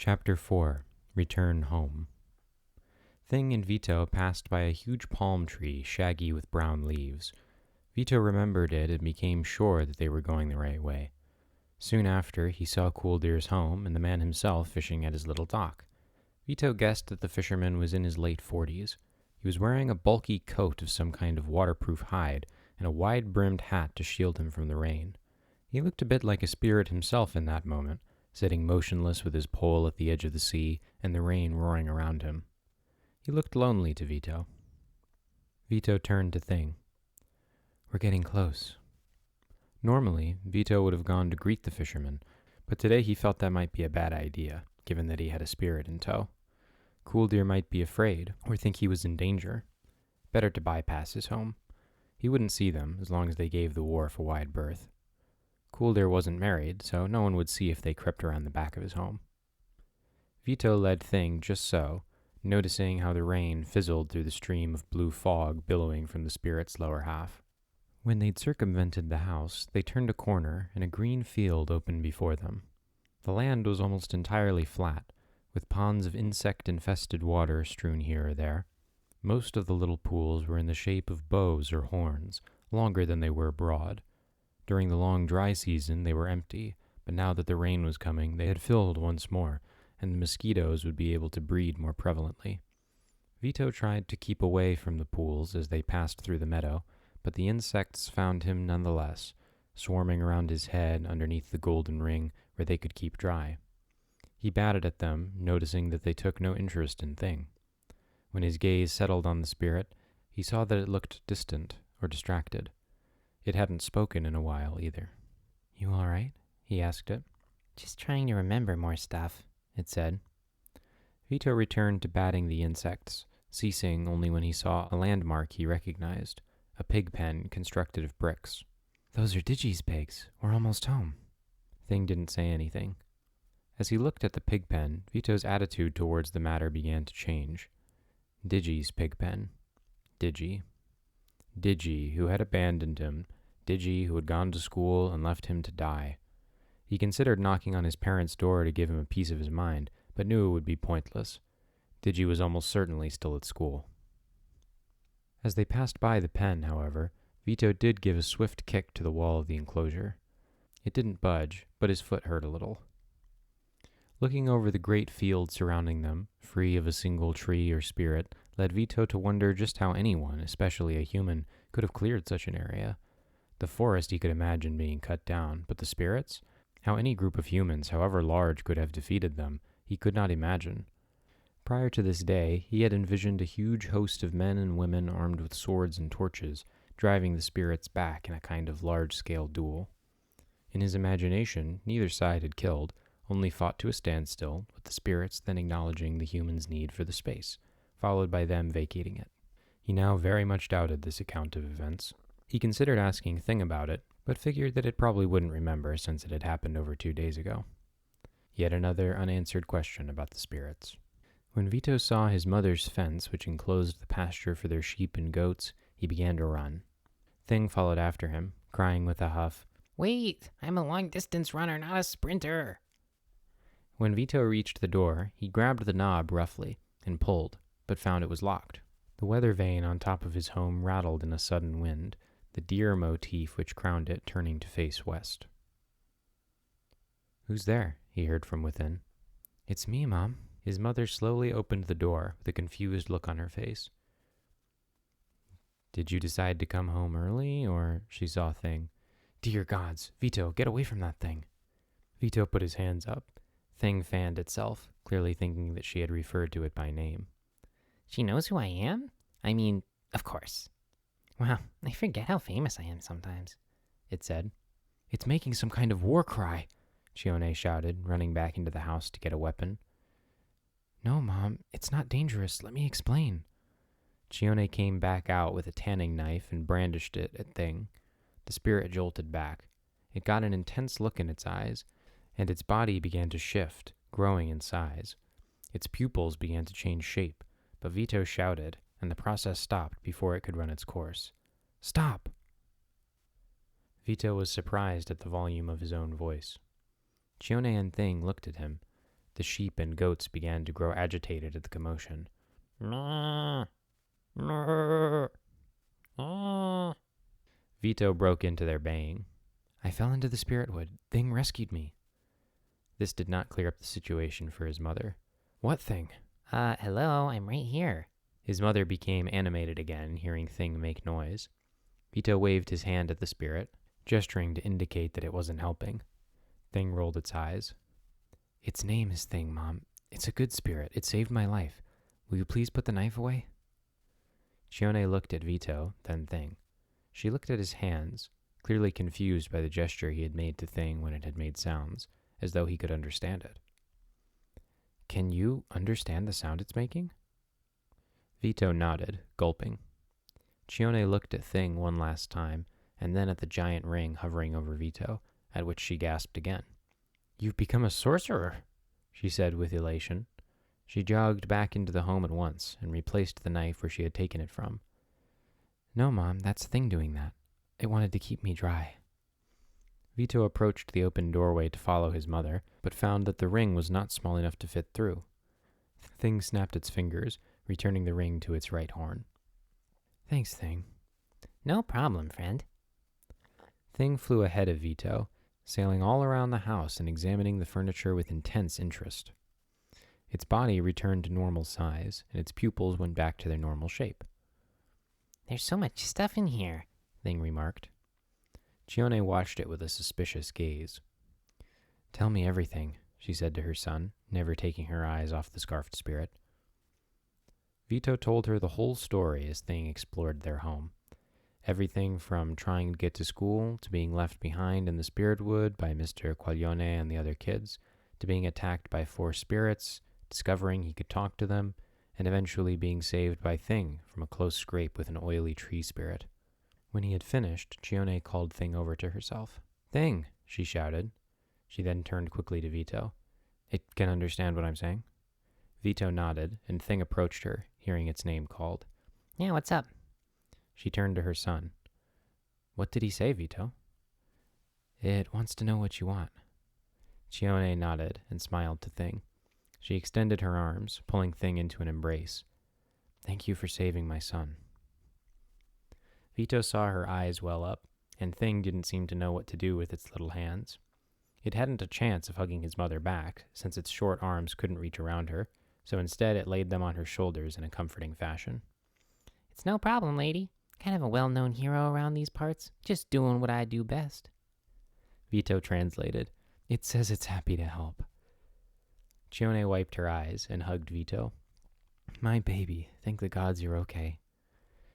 Chapter 4 Return Home. Thing and Vito passed by a huge palm tree, shaggy with brown leaves. Vito remembered it and became sure that they were going the right way. Soon after, he saw Cooldeer's home and the man himself fishing at his little dock. Vito guessed that the fisherman was in his late 40s. He was wearing a bulky coat of some kind of waterproof hide and a wide-brimmed hat to shield him from the rain. He looked a bit like a spirit himself in that moment, sitting motionless with his pole at the edge of the sea and the rain roaring around him. He looked lonely to Vito. Vito turned to Thing. "We're getting close." Normally, Vito would have gone to greet the fisherman, but today he felt that might be a bad idea, given that he had a spirit in tow. Cooldeer might be afraid, or think he was in danger. Better to bypass his home. He wouldn't see them, as long as they gave the wharf a wide berth. Cooldeer wasn't married, so no one would see if they crept around the back of his home. Vito led Thing just so, noticing how the rain fizzled through the stream of blue fog billowing from the spirit's lower half. When they'd circumvented the house, they turned a corner and a green field opened before them. The land was almost entirely flat, with ponds of insect-infested water strewn here or there. Most of the little pools were in the shape of bows or horns, longer than they were broad. During the long dry season, they were empty, but now that the rain was coming, they had filled once more, and the mosquitoes would be able to breed more prevalently. Vito tried to keep away from the pools as they passed through the meadow, but the insects found him nonetheless, swarming around his head underneath the golden ring where they could keep dry. He batted at them, noticing that they took no interest in Thing. When his gaze settled on the spirit, he saw that it looked distant or distracted. It hadn't spoken in a while either. "You all right?" he asked it. "Just trying to remember more stuff," it said. Vito returned to batting the insects, ceasing only when he saw a landmark he recognized, a pig pen constructed of bricks. "Those are Digi's pigs. We're almost home." Thing didn't say anything. As he looked at the pig pen, Vito's attitude towards the matter began to change. Digi's pig pen. Digi. Digi, who had abandoned him. Digi, who had gone to school and left him to die. He considered knocking on his parents' door to give him a piece of his mind, but knew it would be pointless. Digi was almost certainly still at school. As they passed by the pen, however, Vito did give a swift kick to the wall of the enclosure. It didn't budge, but his foot hurt a little. Looking over the great field surrounding them, free of a single tree or spirit, led Vito to wonder just how anyone, especially a human, could have cleared such an area. The forest he could imagine being cut down, but the spirits? How any group of humans, however large, could have defeated them, he could not imagine. Prior to this day, he had envisioned a huge host of men and women armed with swords and torches, driving the spirits back in a kind of large-scale duel. In his imagination, neither side had killed, only fought to a standstill, with the spirits then acknowledging the humans' need for the space, followed by them vacating it. He now very much doubted this account of events. He considered asking Thing about it, but figured that it probably wouldn't remember since it had happened over 2 days ago. Yet another unanswered question about the spirits. When Vito saw his mother's fence, which enclosed the pasture for their sheep and goats, he began to run. Thing followed after him, crying with a huff, "Wait! I'm a long-distance runner, not a sprinter!" When Vito reached the door, he grabbed the knob roughly and pulled, but found it was locked. The weather vane on top of his home rattled in a sudden wind, the deer motif which crowned it turning to face west. "Who's there?" he heard from within. "It's me, Mom." His mother slowly opened the door with a confused look on her face. "Did you decide to come home early, or?" She saw Thing. "Dear gods, Vito, get away from that thing." Vito put his hands up. Thing fanned itself, clearly thinking that she had referred to it by name. "She knows who I am? I mean, of course." "Wow, I forget how famous I am sometimes," it said. "It's making some kind of war cry," Chione shouted, running back into the house to get a weapon. "No, Mom, it's not dangerous. Let me explain." Chione came back out with a tanning knife and brandished it at Thing. The spirit jolted back. It got an intense look in its eyes, and its body began to shift, growing in size. Its pupils began to change shape, but Vito shouted, and the process stopped before it could run its course. "Stop!" Vito was surprised at the volume of his own voice. Chione and Thing looked at him. The sheep and goats began to grow agitated at the commotion. Vito broke into their baying. I fell into the spirit wood. Thing rescued me. This did not clear up the situation for his mother. What thing? Hello, I'm right here. His mother became animated again, hearing Thing make noise. Vito waved his hand at the spirit, gesturing to indicate that it wasn't helping. Thing rolled its eyes. Its name is Thing, Mom. It's a good spirit. It saved my life. Will you please put the knife away? Chione looked at Vito, then Thing. She looked at his hands, clearly confused by the gesture he had made to Thing when it had made sounds, as though he could understand it. Can you understand the sound it's making? Vito nodded, gulping. Chione looked at Thing one last time, and then at the giant ring hovering over Vito, at which she gasped again. You've become a sorcerer, she said with elation. She jogged back into the home at once and replaced the knife where she had taken it from. No, Mom, that's Thing doing that. It wanted to keep me dry. Vito approached the open doorway to follow his mother, but found that the ring was not small enough to fit through. Thing snapped its fingers, returning the ring to its right horn. Thanks, Thing. No problem, friend. Thing flew ahead of Vito, sailing all around the house and examining the furniture with intense interest. Its body returned to normal size, and its pupils went back to their normal shape. There's so much stuff in here, Thing remarked. Chione watched it with a suspicious gaze. Tell me everything, she said to her son, never taking her eyes off the scarfed spirit. Vito told her the whole story as Thing explored their home. Everything from trying to get to school, to being left behind in the spirit wood by Mr. Quaglione and the other kids, to being attacked by 4 spirits, discovering he could talk to them, and eventually being saved by Thing from a close scrape with an oily tree spirit. When he had finished, Chione called Thing over to herself. Thing, she shouted. She then turned quickly to Vito. It can understand what I'm saying? Vito nodded, and Thing approached her, hearing its name called. Yeah, what's up? She turned to her son. What did he say, Vito? It wants to know what you want. Chione nodded and smiled to Thing. She extended her arms, pulling Thing into an embrace. Thank you for saving my son. Vito saw her eyes well up, and Thing didn't seem to know what to do with its little hands. It hadn't a chance of hugging his mother back, since its short arms couldn't reach around her, so instead it laid them on her shoulders in a comforting fashion. It's no problem, lady. Kind of a well-known hero around these parts. Just doing what I do best. Vito translated. It says it's happy to help. Chione wiped her eyes and hugged Vito. My baby, thank the gods you're okay.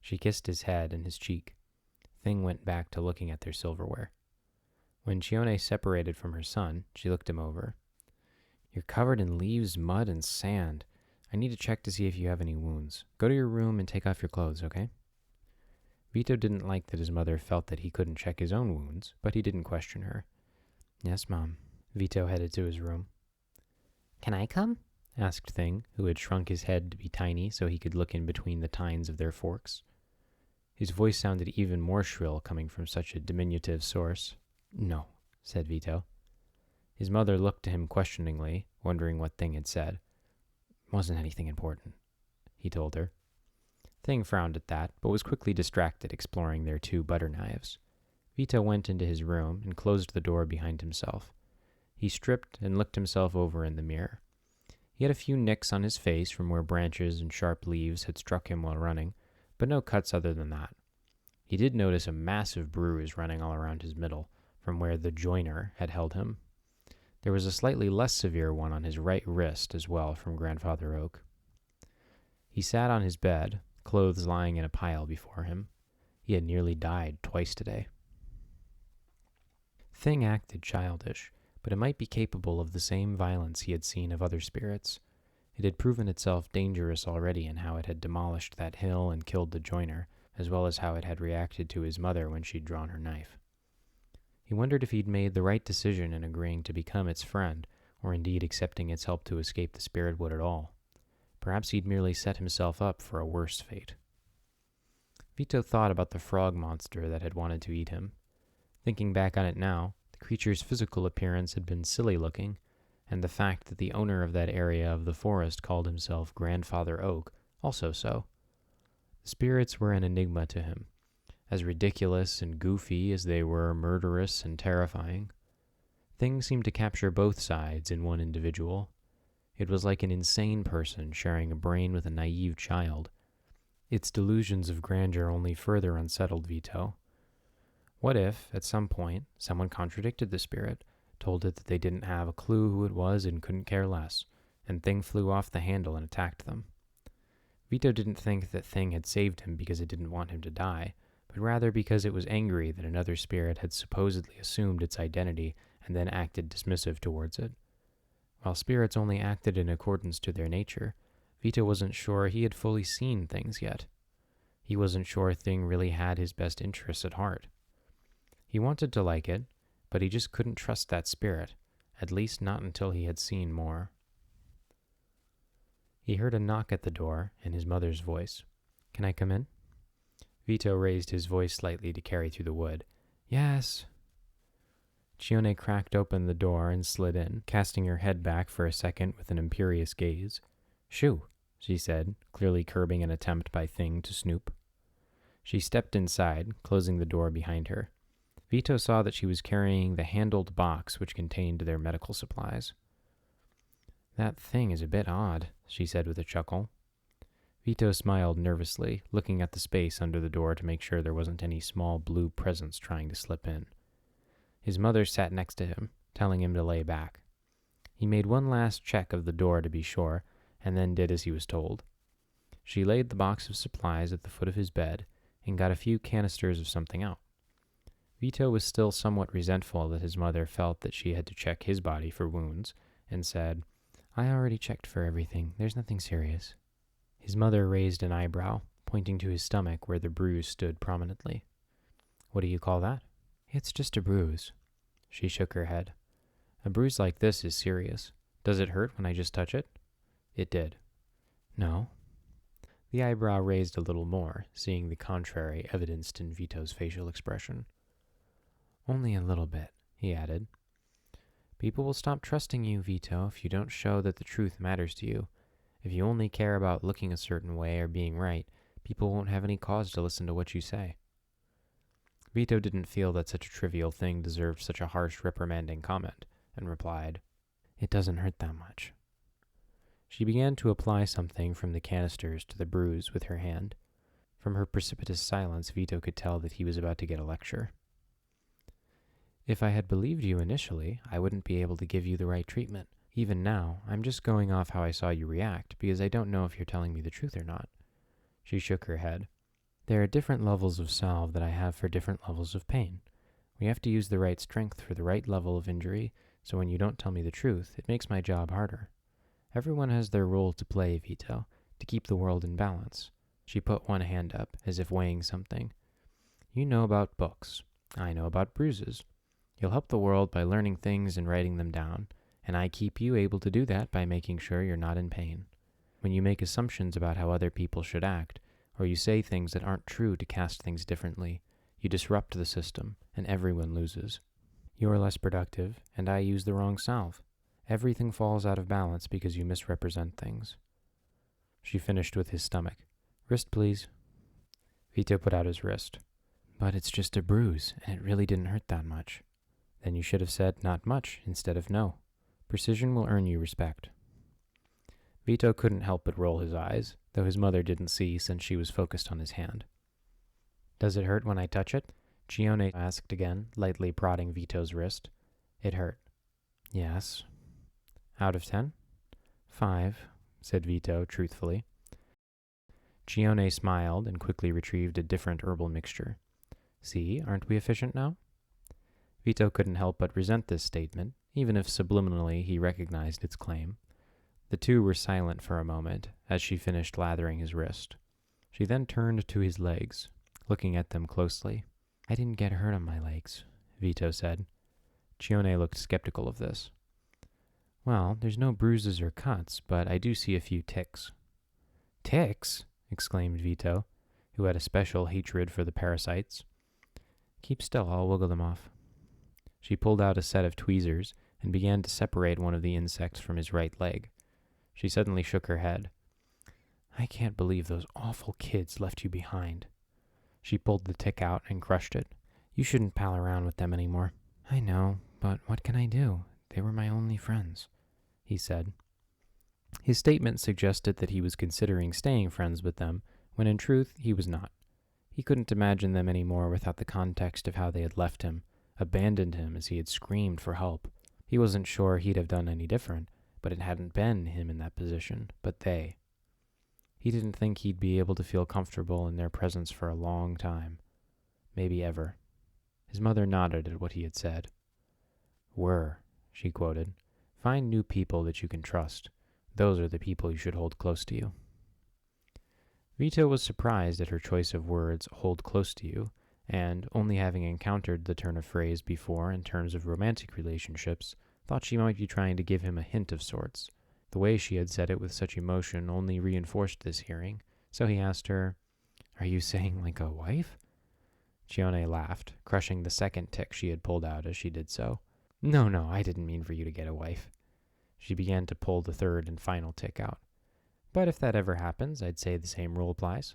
She kissed his head and his cheek. Thing went back to looking at their silverware. When Chione separated from her son, she looked him over. You're covered in leaves, mud, and sand. I need to check to see if you have any wounds. Go to your room and take off your clothes, okay? Vito didn't like that his mother felt that he couldn't check his own wounds, but he didn't question her. Yes, Mom. Vito headed to his room. Can I come? Asked Thing, who had shrunk his head to be tiny so he could look in between the tines of their forks. His voice sounded even more shrill coming from such a diminutive source. No, said Vito. His mother looked to him questioningly, wondering what Thing had said. Wasn't anything important, he told her. Thing frowned at that, but was quickly distracted exploring their 2 butter knives. Vito went into his room and closed the door behind himself. He stripped and looked himself over in the mirror. He had a few nicks on his face from where branches and sharp leaves had struck him while running, but no cuts other than that. He did notice a massive bruise running all around his middle, from where the joiner had held him. There was a slightly less severe one on his right wrist as well from Grandfather Oak. He sat on his bed, clothes lying in a pile before him. He had nearly died twice today. Thing acted childish, but it might be capable of the same violence he had seen of other spirits. It had proven itself dangerous already in how it had demolished that hill and killed the joiner, as well as how it had reacted to his mother when she'd drawn her knife. He wondered if he'd made the right decision in agreeing to become its friend, or indeed accepting its help to escape the spirit wood at all. Perhaps he'd merely set himself up for a worse fate. Vito thought about the frog monster that had wanted to eat him. Thinking back on it now, the creature's physical appearance had been silly looking, and the fact that the owner of that area of the forest called himself Grandfather Oak also so. The spirits were an enigma to him, as ridiculous and goofy as they were murderous and terrifying. Things seemed to capture both sides in one individual. It was like an insane person sharing a brain with a naive child. Its delusions of grandeur only further unsettled Vito. What if, at some point, someone contradicted the spirit, told it that they didn't have a clue who it was and couldn't care less, and Thing flew off the handle and attacked them? Vito didn't think that Thing had saved him because it didn't want him to die, but rather because it was angry that another spirit had supposedly assumed its identity and then acted dismissive towards it. While spirits only acted in accordance to their nature, Vito wasn't sure he had fully seen Things yet. He wasn't sure Thing really had his best interests at heart. He wanted to like it, but he just couldn't trust that spirit, at least not until he had seen more. He heard a knock at the door and his mother's voice. "Can I come in?" Vito raised his voice slightly to carry through the wood. "Yes." Chione cracked open the door and slid in, casting her head back for a second with an imperious gaze. "Shoo," she said, clearly curbing an attempt by Thing to snoop. She stepped inside, closing the door behind her. Vito saw that she was carrying the handled box which contained their medical supplies. "That thing is a bit odd," she said with a chuckle. Vito smiled nervously, looking at the space under the door to make sure there wasn't any small blue presence trying to slip in. His mother sat next to him, telling him to lay back. He made one last check of the door to be sure, and then did as he was told. She laid the box of supplies at the foot of his bed and got a few canisters of something out. Vito was still somewhat resentful that his mother felt that she had to check his body for wounds, and said, "I already checked for everything. There's nothing serious." His mother raised an eyebrow, pointing to his stomach where the bruise stood prominently. "What do you call that?" "It's just a bruise." She shook her head. "A bruise like this is serious. Does it hurt when I just touch it?" It did. "No." The eyebrow raised a little more, seeing the contrary evidenced in Vito's facial expression. "Only a little bit," he added. "People will stop trusting you, Vito, if you don't show that the truth matters to you. If you only care about looking a certain way or being right, people won't have any cause to listen to what you say." Vito didn't feel that such a trivial thing deserved such a harsh reprimanding comment, and replied, "It doesn't hurt that much." She began to apply something from the canisters to the bruise with her hand. From her precipitous silence, Vito could tell that he was about to get a lecture. "If I had believed you initially, I wouldn't be able to give you the right treatment. Even now, I'm just going off how I saw you react, because I don't know if you're telling me the truth or not." She shook her head. "There are different levels of salve that I have for different levels of pain. We have to use the right strength for the right level of injury, so when you don't tell me the truth, it makes my job harder. Everyone has their role to play, Vito, to keep the world in balance." She put one hand up, as if weighing something. "You know about books. I know about bruises. You'll help the world by learning things and writing them down, and I keep you able to do that by making sure you're not in pain. When you make assumptions about how other people should act, or you say things that aren't true to cast things differently, you disrupt the system, and everyone loses. You're less productive, and I use the wrong salve. Everything falls out of balance because you misrepresent things." She finished with his stomach. "Wrist, please." Vito put out his wrist. "But it's just a bruise, and it really didn't hurt that much." "Then you should have said not much instead of no. Precision will earn you respect." Vito couldn't help but roll his eyes, though his mother didn't see since she was focused on his hand. "Does it hurt when I touch it?" Chione asked again, lightly prodding Vito's wrist. It hurt. "Yes." "Out of 10? 5, said Vito truthfully. Chione smiled and quickly retrieved a different herbal mixture. "See, aren't we efficient now?" Vito couldn't help but resent this statement, even if subliminally he recognized its claim. The two were silent for a moment as she finished lathering his wrist. She then turned to his legs, looking at them closely. "I didn't get hurt on my legs," Vito said. Chione looked skeptical of this. "Well, there's no bruises or cuts, but I do see a few ticks." "Ticks?" exclaimed Vito, who had a special hatred for the parasites. "Keep still, I'll wiggle them off." She pulled out a set of tweezers and began to separate one of the insects from his right leg. She suddenly shook her head. I can't believe those awful kids left you behind. She pulled the tick out and crushed it. You shouldn't pal around with them anymore. I know, but what can I do? They were my only friends, he said. His statement suggested that he was considering staying friends with them, when in truth he was not. He couldn't imagine them anymore without the context of how they had left him, abandoned him as he had screamed for help. He wasn't sure he'd have done any different, but it hadn't been him in that position, but they. He didn't think he'd be able to feel comfortable in their presence for a long time. Maybe ever. His mother nodded at what he had said. Were, she quoted, find new people that you can trust. Those are the people you should hold close to you. Vito was surprised at her choice of words, hold close to you, and, only having encountered the turn of phrase before in terms of romantic relationships, thought she might be trying to give him a hint of sorts. The way she had said it with such emotion only reinforced this hearing, so he asked her, Are you saying like a wife? Chione laughed, crushing the second tick she had pulled out as she did so. No, I didn't mean for you to get a wife. She began to pull the third and final tick out. But if that ever happens, I'd say the same rule applies.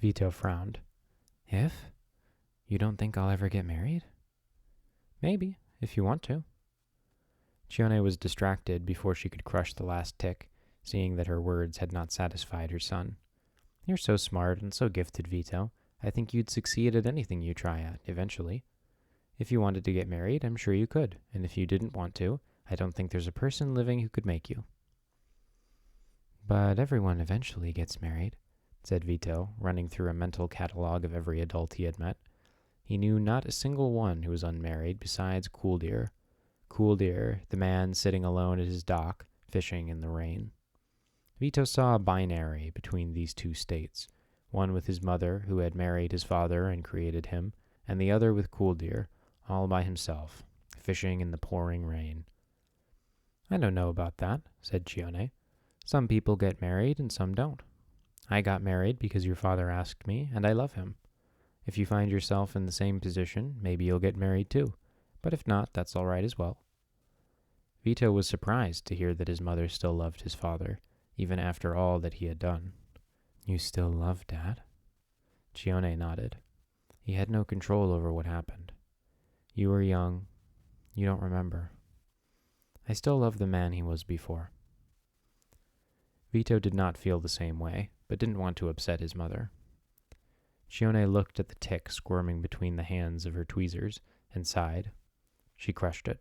Vito frowned. If? You don't think I'll ever get married? Maybe, if you want to. Chione was distracted before she could crush the last tick, seeing that her words had not satisfied her son. You're so smart and so gifted, Vito. I think you'd succeed at anything you try at, eventually. If you wanted to get married, I'm sure you could, and if you didn't want to, I don't think there's a person living who could make you. But everyone eventually gets married, said Vito, running through a mental catalog of every adult he had met. He knew not a single one who was unmarried besides Cooldeer. Cooldeer, the man sitting alone at his dock, fishing in the rain. Vito saw a binary between these two states, one with his mother, who had married his father and created him, and the other with Cooldeer, all by himself, fishing in the pouring rain. I don't know about that, said Chione. Some people get married and some don't. I got married because your father asked me, and I love him. If you find yourself in the same position, maybe you'll get married too. But if not, that's all right as well. Vito was surprised to hear that his mother still loved his father, even after all that he had done. You still love Dad? Chione nodded. He had no control over what happened. You were young. You don't remember. I still love the man he was before. Vito did not feel the same way, but didn't want to upset his mother. Chione looked at the tick squirming between the hands of her tweezers and sighed. She crushed it.